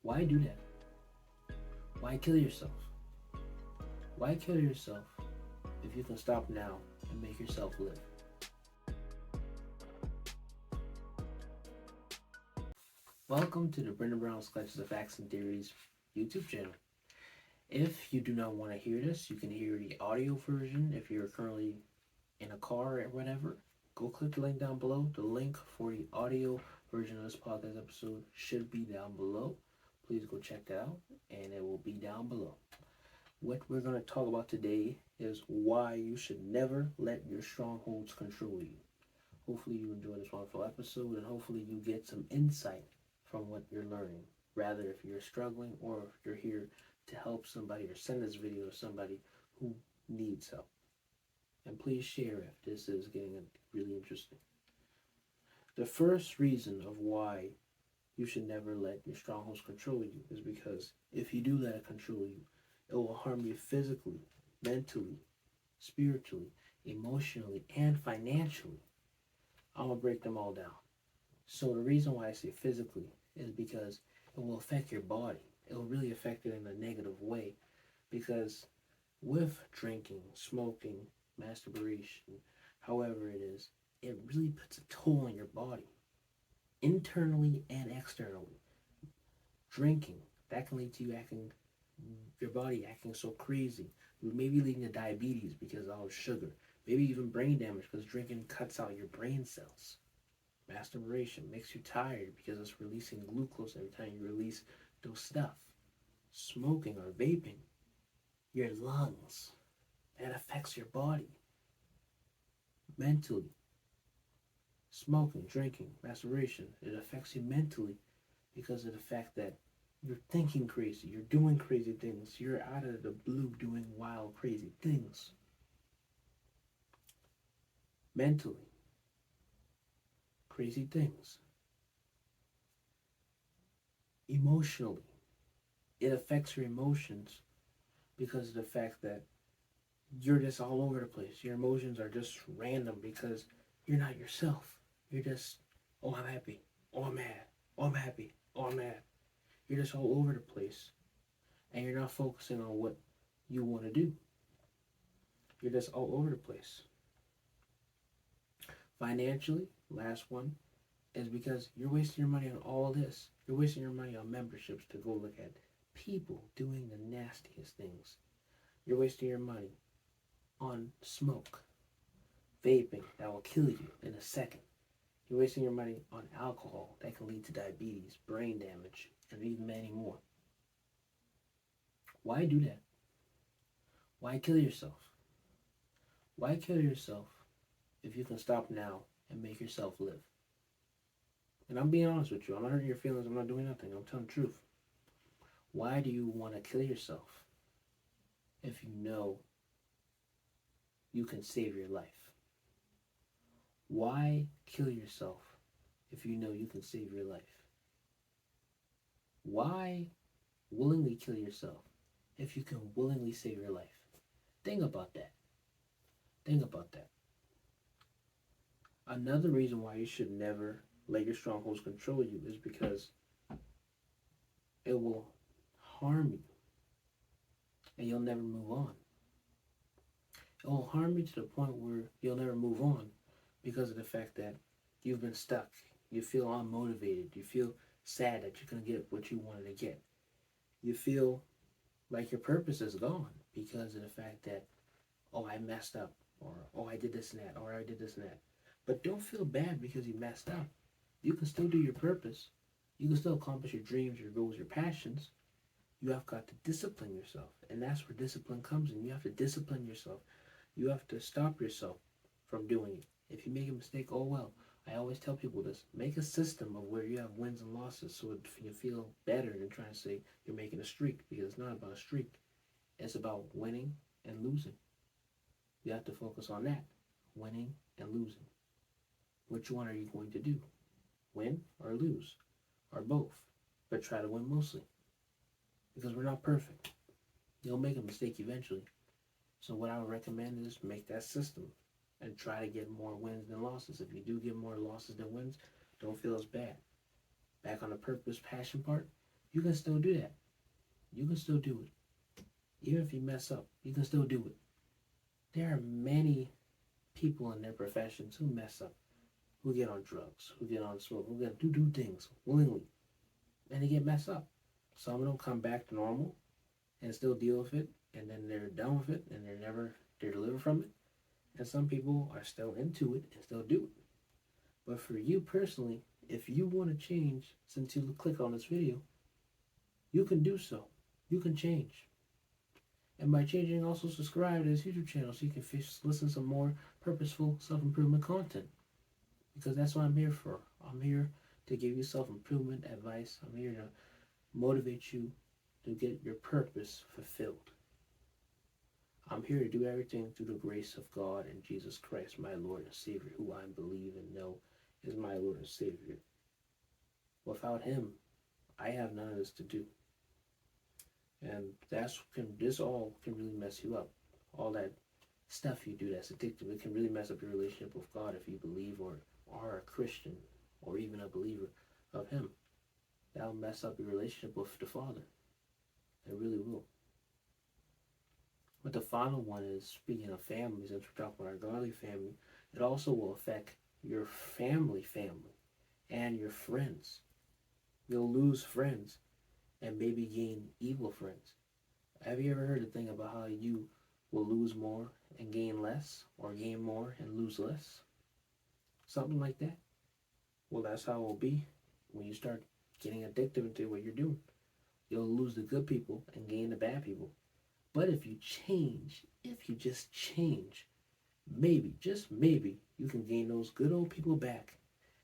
Why do that? Why kill yourself? Why kill yourself if you can stop now and make yourself live? Welcome to the Brendan Brown's Collections of Facts and Theories YouTube channel. If you do not want to hear this, you can hear the audio version if you're currently in a car or whatever. Go click the link down below. The link for the audio version of this podcast episode should be down below. Please go check that out, and it will be down below. What we're going to talk about today is why you should never let your strongholds control you. Hopefully you enjoy this wonderful episode, and hopefully you get some insight from what you're learning. Rather, if you're struggling or if you're here to help somebody or send this video to somebody who needs help. And please share if this is getting really interesting. The first reason of why you should never let your strongholds control you is because if you do let it control you, it will harm you physically, mentally, spiritually, emotionally, and financially. I'm going to break them all down. So the reason why I say physically is because it will affect your body. It will really affect it in a negative way, because with drinking, smoking, masturbation, however it is, it really puts a toll on your body, internally and externally. Drinking, that can lead to your body acting so crazy, maybe leading to diabetes because of all the sugar, maybe even brain damage because drinking cuts out your brain cells. Masturbation makes you tired because it's releasing glucose every time you release those stuff. Smoking or vaping, your lungs, that affects your body. Mentally, smoking, drinking, masturbation, it affects you mentally because of the fact that you're thinking crazy, you're doing crazy things, you're out of the blue doing wild, crazy things. Mentally, crazy things. Emotionally, it affects your emotions because of the fact that you're just all over the place. Your emotions are just random because you're not yourself. You're just, oh, I'm happy. Oh, I'm mad. Oh, I'm happy. Oh, I'm mad. You're just all over the place. And you're not focusing on what you want to do. You're just all over the place. Financially, last one, is because you're wasting your money on all this. You're wasting your money on memberships to go look at people doing the nastiest things. You're wasting your money on smoke, vaping, that will kill you in a second. You're wasting your money on alcohol that can lead to diabetes, brain damage, and even many more. Why do that? Why kill yourself? Why kill yourself if you can stop now and make yourself live? And I'm being honest with you. I'm not hurting your feelings. I'm not doing nothing. I'm telling the truth. Why do you want to kill yourself if you know you can save your life? Why kill yourself if you know you can save your life? Why willingly kill yourself if you can willingly save your life? Think about that. Think about that. Another reason why you should never let your strongholds control you is because it will harm you and you'll never move on. It will harm you to the point where you'll never move on because of the fact that you've been stuck. You feel unmotivated. You feel sad that you're going to get what you wanted to get. You feel like your purpose is gone because of the fact that, oh, I messed up, or oh, I did this and that, or I did this and that. But don't feel bad because you messed up. You can still do your purpose. You can still accomplish your dreams, your goals, your passions. You have got to discipline yourself. And that's where discipline comes in. You have to discipline yourself. You have to stop yourself from doing it. If you make a mistake, oh well. I always tell people this. Make a system of where you have wins and losses so you feel better than trying to say you're making a streak, because it's not about a streak. It's about winning and losing. You have to focus on that. Winning and losing. Which one are you going to do? Win or lose? Or both? But try to win mostly. Because we're not perfect. You'll make a mistake eventually. So what I would recommend is make that system and try to get more wins than losses. If you do get more losses than wins, don't feel as bad. Back on the purpose, passion part, You can still do that. You can still do it. Even if you mess up, you can still do it. There are many people in their professions who mess up, who get on drugs, who get on smoke, who get do things willingly, and they get messed up. Some of them come back to normal and still deal with it, and then they're done with it, and they're delivered from it. And some people are still into it and still do it. But for you personally, if you want to change, since you click on this video, you can do so. You can change. And by changing, also subscribe to this YouTube channel so you can listen to some more purposeful self-improvement content. Because that's what I'm here for. I'm here to give you self-improvement advice. I'm here to motivate you to get your purpose fulfilled. I'm here to do everything through the grace of God and Jesus Christ, my Lord and Savior, who I believe and know is my Lord and Savior. Without Him, I have none of this to do. And this all can really mess you up. All that stuff you do that's addictive, it can really mess up your relationship with God if you believe or are a Christian or even a believer of Him. That'll mess up your relationship with the Father. It really will. But the final one is, speaking of families, since we're talking about our godly family, it also will affect your family and your friends. You'll lose friends and maybe gain evil friends. Have you ever heard the thing about how you will lose more and gain less, or gain more and lose less? Something like that? Well, that's how it will be when you start getting addicted into what you're doing. You'll lose the good people and gain the bad people. But if you just change, maybe, just maybe, you can gain those good old people back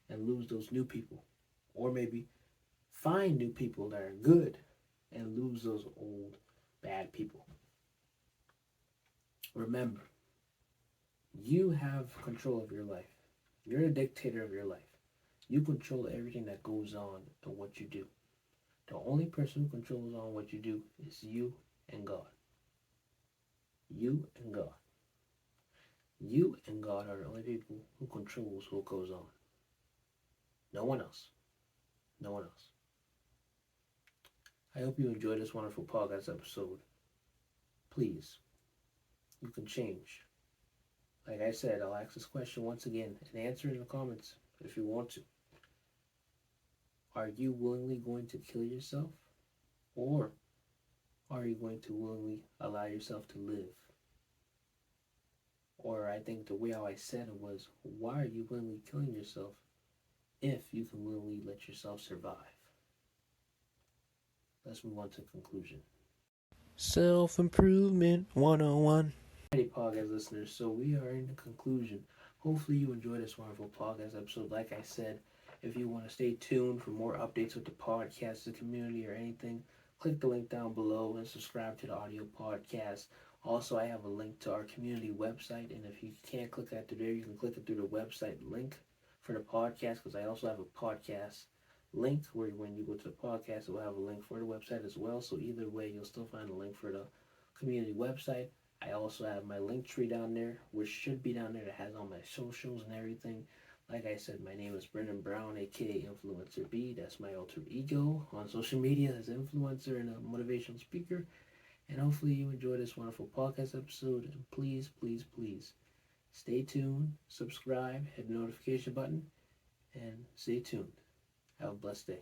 and lose those new people. Or maybe find new people that are good and lose those old bad people. Remember, you have control of your life. You're the dictator of your life. You control everything that goes on and what you do. The only person who controls on what you do is you and God. You and God. You and God are the only people who controls what goes on. No one else. No one else. I hope you enjoyed this wonderful podcast episode. Please, you can change. Like I said, I'll ask this question once again and answer in the comments if you want to. Are you willingly going to kill yourself? Or are you going to willingly allow yourself to live? Or I think the way how I said it was, why are you willingly killing yourself if you can willingly let yourself survive? Let's move on to conclusion. Self-improvement 101. Alrighty, podcast listeners, so we are in the conclusion. Hopefully you enjoyed this wonderful podcast episode. Like I said, if you want to stay tuned for more updates with the podcast, the community, or anything, click the link down below and subscribe to the audio podcast. Also, I have a link to our community website, and if you can't click that through there, you can click it through the website link for the podcast, because I also have a podcast link where when you go to the podcast, it will have a link for the website as well. So either way, you'll still find a link for the community website. I also have my link tree down there, which should be down there, that has all my socials and everything. Like I said, my name is Brendan Brown, aka Influencer B. That's my alter ego on social media as influencer and a motivational speaker. And hopefully you enjoyed this wonderful podcast episode. And please, please, please stay tuned, subscribe, hit the notification button, and stay tuned. Have a blessed day.